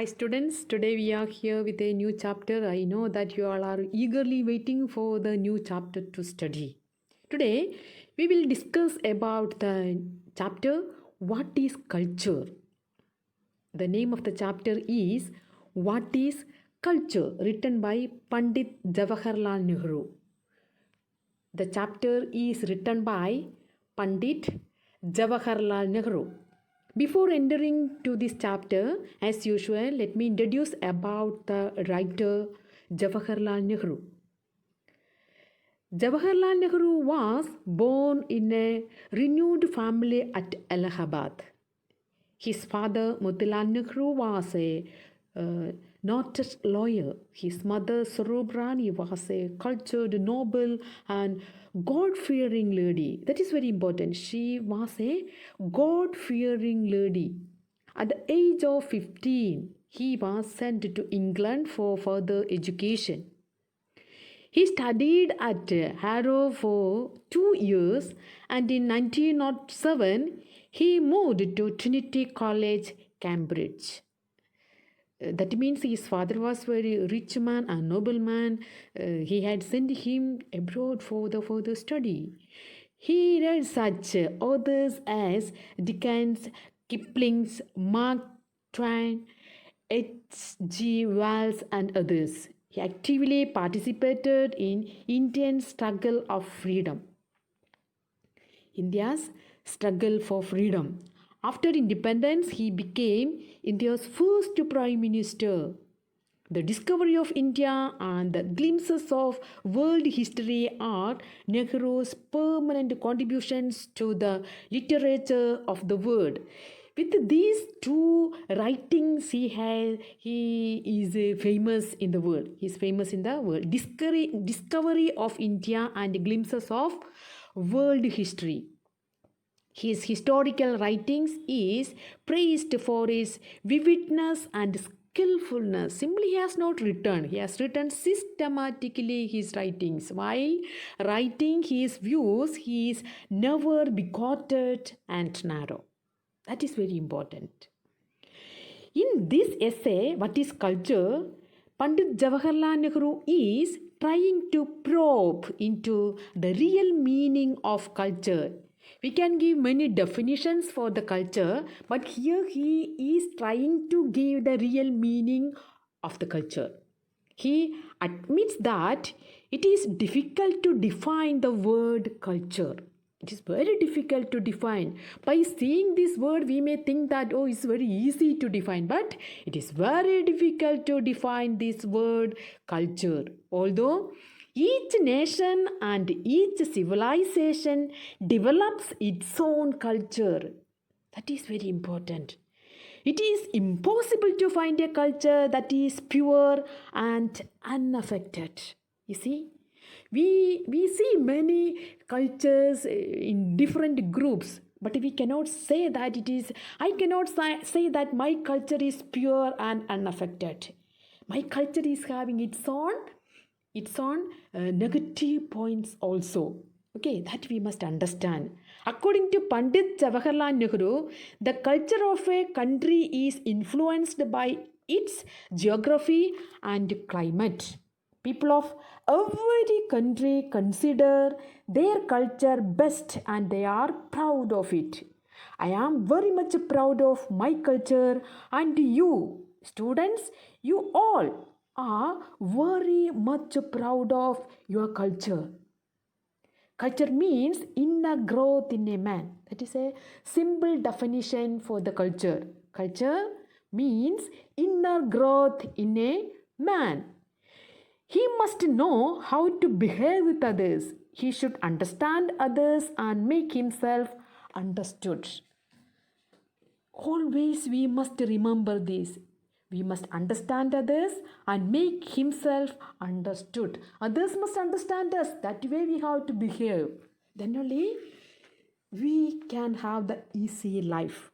students, today we are here with a new chapter. I know that you all are eagerly waiting for the new chapter to study. Today we will discuss about the chapter What is Culture? The name of the chapter is What is Culture, written by Pandit Jawaharlal Nehru. The chapter is written by Pandit Jawaharlal Nehru. Before entering to this chapter, as usual, let me introduce about the writer Jawaharlal Nehru. Jawaharlal Nehru was born in a renowned family at Allahabad. His father, Motilal Nehru, was a noted lawyer. His mother, Swarup Rani, was a cultured, noble, and God-fearing lady. That is very important. She was a God-fearing lady. At the age of 15, he was sent to England for further education. He studied at Harrow for 2 years, and in 1907 he moved to Trinity College, Cambridge. That means his father was very rich man and noble man. He had sent him abroad for the further study. He read such authors as Dickens, Kipling's, Mark Twain, H.G. Wells, and others. He actively participated in Indian struggle of freedom. India's struggle for freedom. After independence, he became India's first Prime Minister. The discovery of India and the glimpses of world history are Nehru's permanent contributions to the literature of the world. With these two writings, he is famous in the world. He is famous in the world. Discovery of India and glimpses of world history. His historical writings is praised for his vividness and skillfulness. Simply he has not written. He has written systematically his writings. While writing his views, he is never bigoted and narrow. That is very important. In this essay, What is Culture? Pandit Jawaharlal Nehru is trying to probe into the real meaning of culture. We can give many definitions for the culture, but here he is trying to give the real meaning of the culture. He admits that it is difficult to define the word culture. It is very difficult to define. By seeing this word, we may think that, oh, it's very easy to define, but it is very difficult to define this word culture. Although each nation and each civilization develops its own culture. That is very important. It is impossible to find a culture that is pure and unaffected. You see, we see many cultures in different groups, but we cannot say that I cannot say that my culture is pure and unaffected. My culture is having its own negative points also. Okay, that we must understand. According to Pandit Jawaharlal Nehru, the culture of a country is influenced by its geography and climate. People of every country consider their culture best and they are proud of it. I am very much proud of my culture, and you, students, you all are very much proud of your culture. Culture means inner growth in a man. That is a simple definition for the culture. Culture means inner growth in a man. He must know how to behave with others. He should understand others and make himself understood. Always we must remember this. We must understand others and make himself understood. Others must understand us. That way we have to behave. Then only we can have the easy life.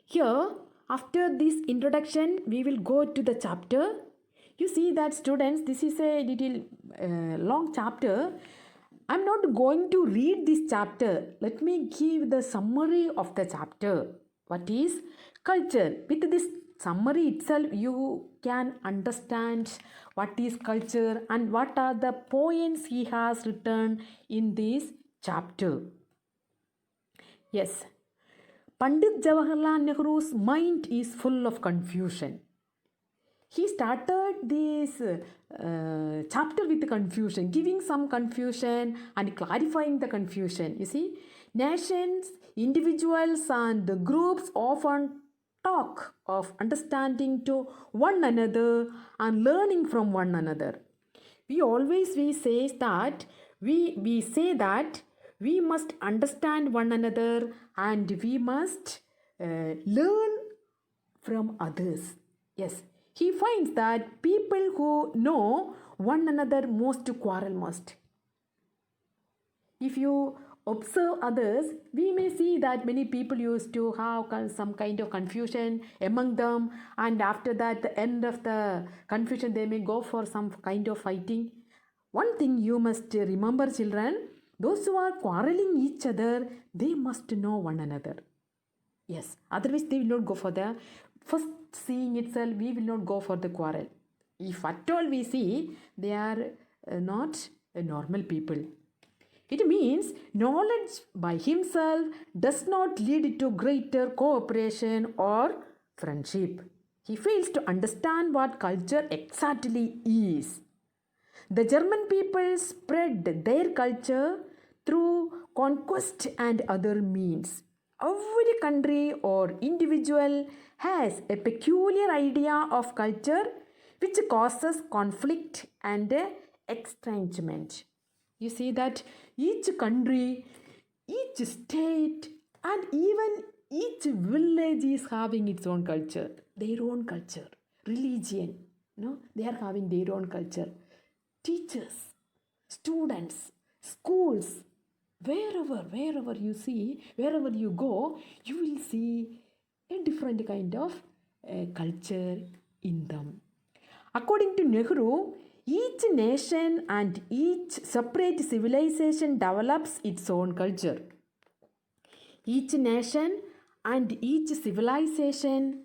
Here, after this introduction, we will go to the chapter. You see that, students, this is a little long chapter. I'm not going to read this chapter. Let me give the summary of the chapter. What is culture? With this summary itself, you can understand what is culture and what are the points he has written in this chapter. Yes, Pandit Jawaharlal Nehru's mind is full of confusion. He started this chapter with confusion, giving some confusion and clarifying the confusion. You see, nations, individuals, and groups often talk of understanding to one another and learning from one another. We say that we say that we must understand one another and we must learn from others. Yes, he finds that people who know one another most quarrel most. If you observe others, we may see that many people used to have some kind of confusion among them, and after that, the end of the confusion, they may go for some kind of fighting. One thing you must remember, children, those who are quarreling each other, they must know one another. Yes, otherwise they will not go for the first seeing itself, we will not go for the quarrel. If at all we see, they are not normal people. It means knowledge by himself does not lead to greater cooperation or friendship. He fails to understand what culture exactly is. The German people spread their culture through conquest and other means. Every country or individual has a peculiar idea of culture which causes conflict and estrangement. You see that each country, each state, and even each village is having its own culture, their own culture, religion. No, they are having their own culture. Teachers, students, schools, wherever you see, wherever you go, you will see a different kind of culture in them. According to Nehru, each nation and each separate civilization develops its own culture. Each nation and each civilization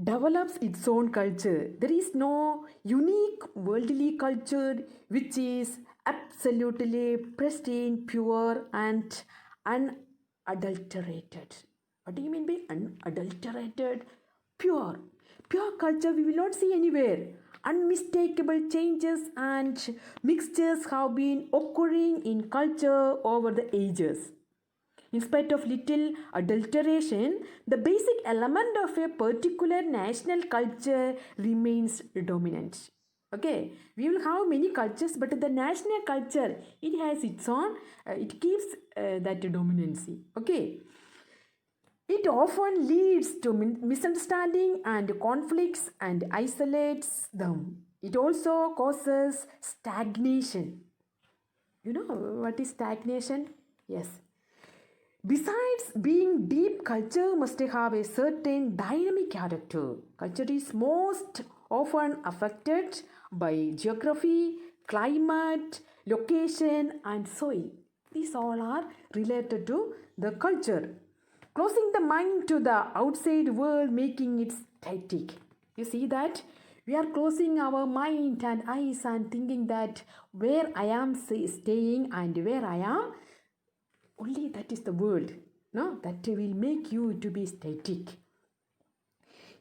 develops its own culture. There is no unique worldly culture which is absolutely pristine, pure, and unadulterated. What do you mean by unadulterated? Pure. Pure culture we will not see anywhere. Unmistakable changes and mixtures have been occurring in culture over the ages. In spite of little adulteration, the basic element of a particular national culture remains dominant. Okay, we will have many cultures, but the national culture, it has its own, it keeps that dominancy. Okay, it often leads to misunderstanding and conflicts and isolates them. It also causes stagnation. You know what is stagnation? Yes. Besides being deep, culture must have a certain dynamic character. Culture is most often affected by geography, climate, location, and soil. These all are related to the culture. Closing the mind to the outside world, making it static. You see that? We are closing our mind and eyes and thinking that where I am staying and where I am, only that is the world. No, that will make you to be static.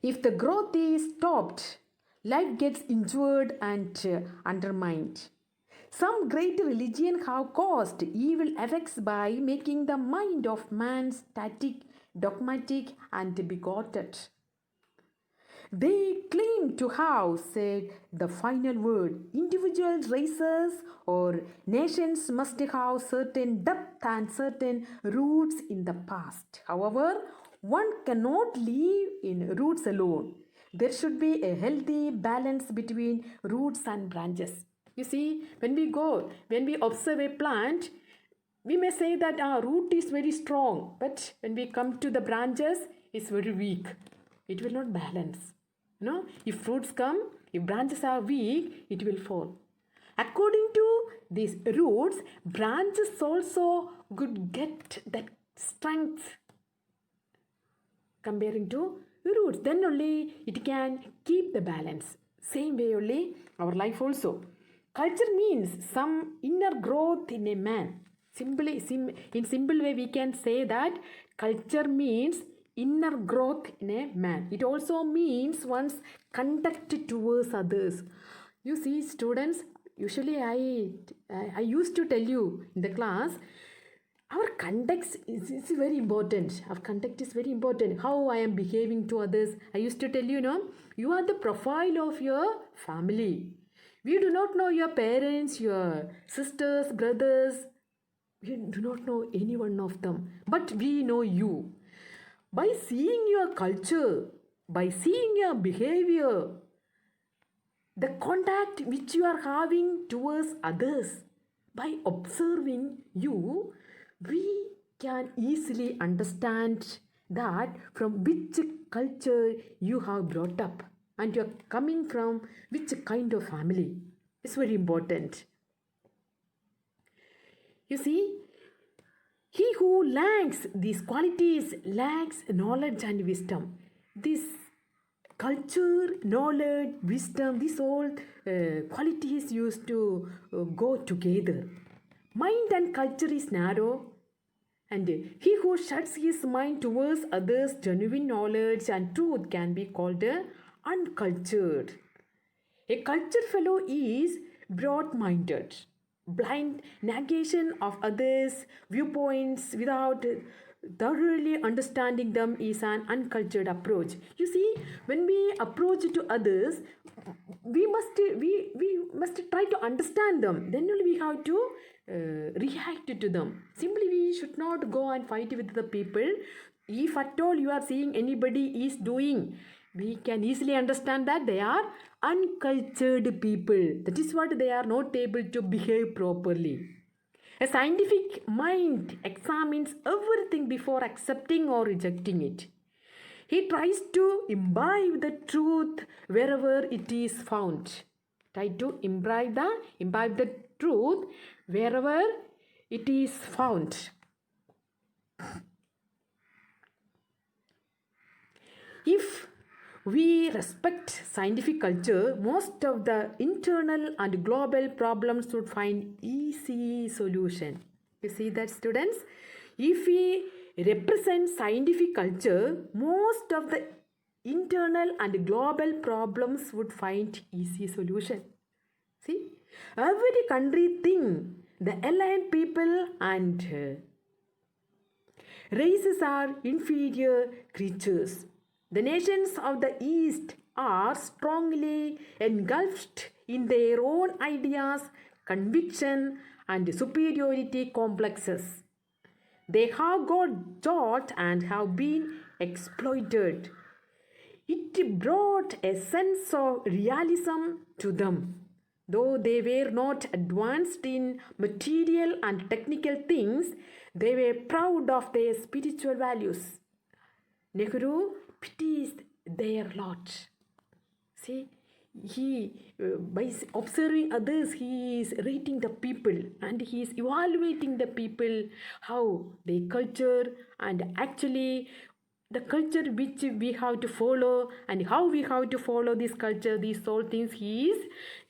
If the growth is stopped, life gets injured and undermined. Some great religion have caused evil effects by making the mind of man static, dogmatic, and bigoted. They claim to have said the final word. Individual races or nations must have certain depth and certain roots in the past. However, one cannot live in roots alone. There should be a healthy balance between roots and branches. You see, when we observe a plant, we may say that our root is very strong, but when we come to the branches, it's very weak. It will not balance. If roots come, if branches are weak, it will fall. According to these roots, branches also could get that strength comparing to roots. Then only it can keep the balance. Same way only our life also. Culture means some inner growth in a man. In simple way, we can say that culture means inner growth in a man. It also means one's conduct towards others. You see, students, usually I used to tell you in the class, our context is very important. Our context is very important. How I am behaving to others. I used to tell you, you are the profile of your family. We do not know your parents, your sisters, brothers. We do not know any one of them. But we know you. By seeing your culture, by seeing your behavior, the contact which you are having towards others, by observing you, we can easily understand that from which culture you have brought up and you are coming from which kind of family. It's very important. You see, he who lacks these qualities lacks knowledge and wisdom. This culture, knowledge, wisdom, these all qualities used to go together. Mind and culture is narrow, and he who shuts his mind towards others' genuine knowledge and truth can be called uncultured. A cultured fellow is broad-minded. Blind negation of others' viewpoints without thoroughly understanding them is an uncultured approach. You see, when we approach to others, we must try to understand them. Then only we have to react to them. Simply, we should not go and fight with the people. If at all you are seeing anybody is doing, we can easily understand that they are uncultured people. That is what they are not able to behave properly. A scientific mind examines everything before accepting or rejecting it. He tries to imbibe the truth wherever it is found. Try to imbibe the truth wherever it is found. If we respect scientific culture, most of the internal and global problems would find easy solution. You see that, students? If we represent scientific culture, most of the internal and global problems would find easy solution. See, every country think the alien people and races are inferior creatures. The nations of the East are strongly engulfed in their own ideas, conviction, and superiority complexes. They have got taught and have been exploited. It brought a sense of realism to them. Though they were not advanced in material and technical things, they were proud of their spiritual values. Nehru pities their lot. See, by observing others, he is rating the people and he is evaluating the people, how they culture and actually the culture which we have to follow and how we have to follow this culture. These all things he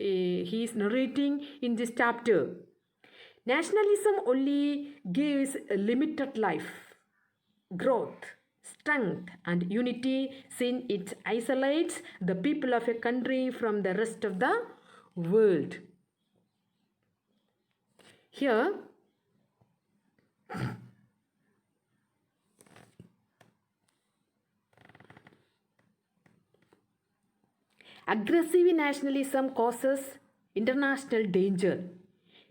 is narrating in this chapter. Nationalism only gives a limited life, growth, strength and unity, since it isolates the people of a country from the rest of the world. Here, aggressive nationalism causes international danger.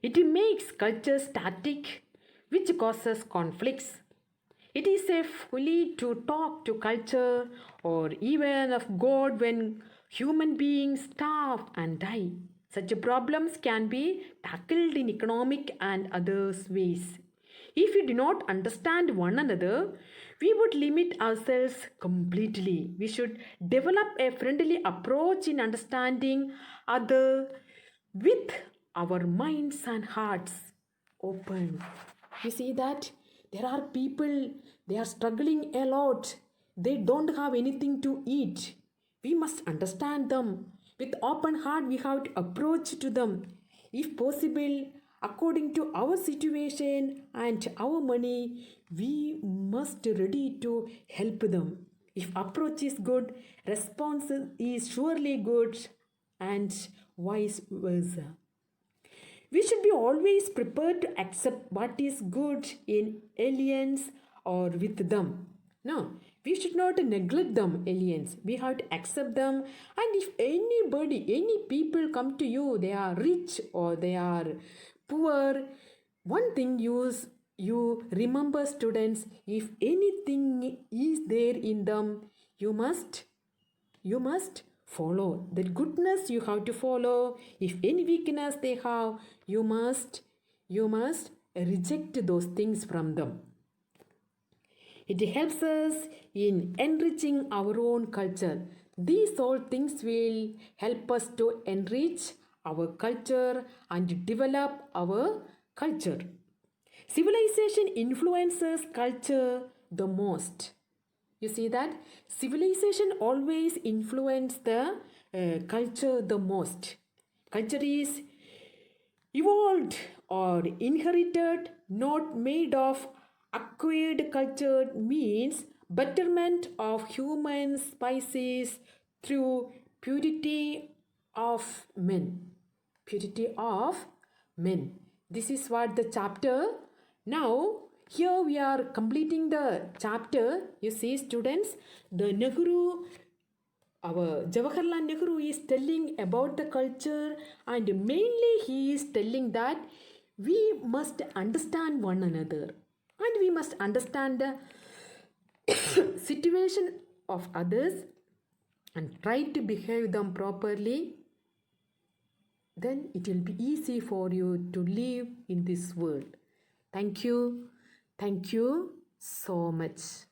It makes culture static, which causes conflicts. It is a folly to talk to culture or even of God when human beings starve and die. Such problems can be tackled in economic and other ways. If we do not understand one another, we would limit ourselves completely. We should develop a friendly approach in understanding other with our minds and hearts open. You see that there are people, they are struggling a lot. they don't have anything to eat. We must understand them. With open heart, we have to approach to them. If possible, according to our situation and our money, we must ready to help them. If approach is good, response is surely good, and vice versa. We should be always prepared to accept what is good in aliens or with them. No, we should not neglect them, aliens. We have to accept them. And if anybody, any people come to you, they are rich or they are poor, one thing you remember, students, if anything is there in them, you must follow that goodness. You have to follow. If any weakness they have, you must reject those things from them. It helps us in enriching our own culture. These all things will help us to enrich our culture and develop our culture. Civilization influences culture the most. You see that civilization always influence the culture the most. Culture is evolved or inherited, not made of. Acquired culture means betterment of human species through purity of men. Purity of men. This is what the chapter. Now here we are completing the chapter. You see, students, the Nehru, our Jawaharlal Nehru is telling about the culture, and mainly he is telling that we must understand one another and we must understand the situation of others and try to behave them properly. Then it will be easy for you to live in this world. Thank you. Thank you so much.